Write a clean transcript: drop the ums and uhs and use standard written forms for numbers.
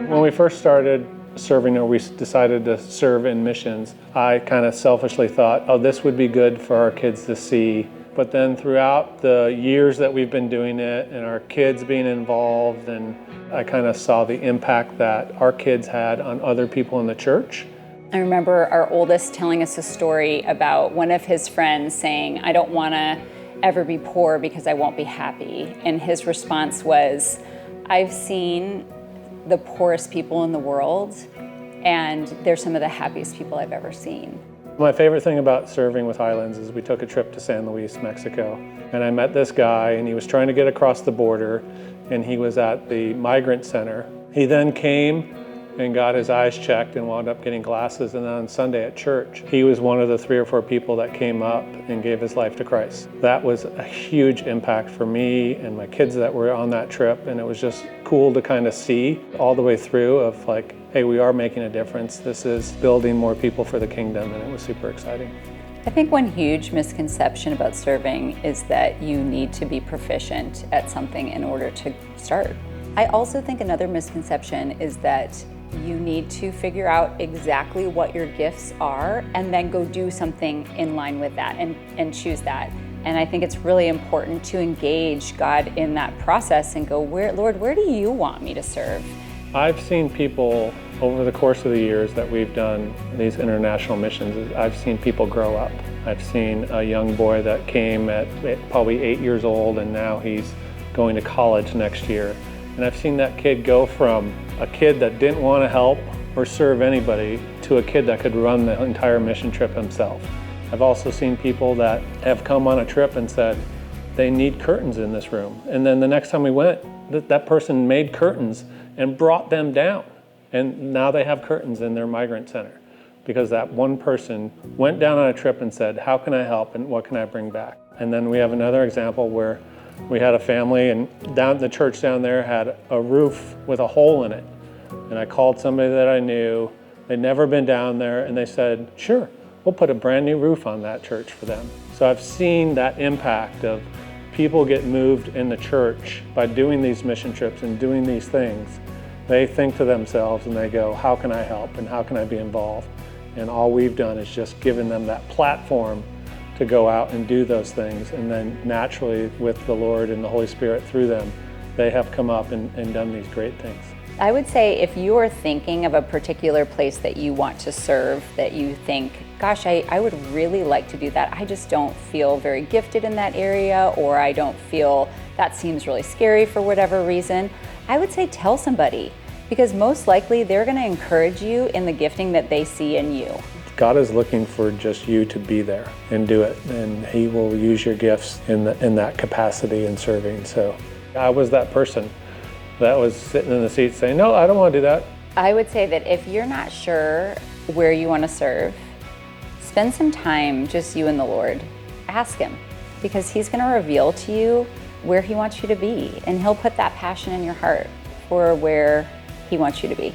When we first started serving, or we decided to serve in missions, I kind of selfishly thought, oh, this would be good for our kids to see. But then throughout the years that we've been doing it and our kids being involved, and I kind of saw the impact that our kids had on other people in the church. I remember our oldest telling us a story about one of his friends saying, I don't want to ever be poor because I won't be happy. And his response was, I've seen the poorest people in the world, and they're some of the happiest people I've ever seen. My favorite thing about serving with Highlands is we took a trip to San Luis, Mexico, and I met this guy, and he was trying to get across the border, and he was at the migrant center. He then came and got his eyes checked and wound up getting glasses, and then on Sunday at church, he was one of the 3 or 4 people that came up and gave his life to Christ. That was a huge impact for me and my kids that were on that trip, and it was just cool to kind of see all the way through of like, hey, we are making a difference. This is building more people for the kingdom, and it was super exciting. I think one huge misconception about serving is that you need to be proficient at something in order to start. I also think another misconception is that you need to figure out exactly what your gifts are and then go do something in line with that and choose that. And I think it's really important to engage God in that process and go, Lord, where do you want me to serve? I've seen people over the course of the years that we've done these international missions, I've seen people grow up. I've seen a young boy that came at probably 8 years old, and now he's going to college next year. And I've seen that kid go from a kid that didn't want to help or serve anybody to a kid that could run the entire mission trip himself. I've also seen people that have come on a trip and said, they need curtains in this room. And then the next time we went, that person made curtains and brought them down. And now they have curtains in their migrant center because that one person went down on a trip and said, how can I help and what can I bring back? And then we have another example where we had a family, and the church down there had a roof with a hole in it. And I called somebody that I knew. They'd never been down there, and they said, sure, we'll put a brand new roof on that church for them. So I've seen that impact of people get moved in the church by doing these mission trips and doing these things. They think to themselves and they go, how can I help and how can I be involved? And all we've done is just given them that platform to go out and do those things, and then naturally with the Lord and the Holy Spirit through them, they have come up and done these great things. I would say if you are thinking of a particular place that you want to serve, that you think, gosh, I would really like to do that, I just don't feel very gifted in that area, or I don't feel that seems really scary for whatever reason, I would say tell somebody, because most likely they're going to encourage you in the gifting that they see in you. God is looking for just you to be there and do it, and He will use your gifts in that capacity in serving. So I was that person that was sitting in the seat saying, no, I don't want to do that. I would say that if you're not sure where you want to serve, spend some time, just you and the Lord. Ask Him, because He's going to reveal to you where He wants you to be, and He'll put that passion in your heart for where He wants you to be.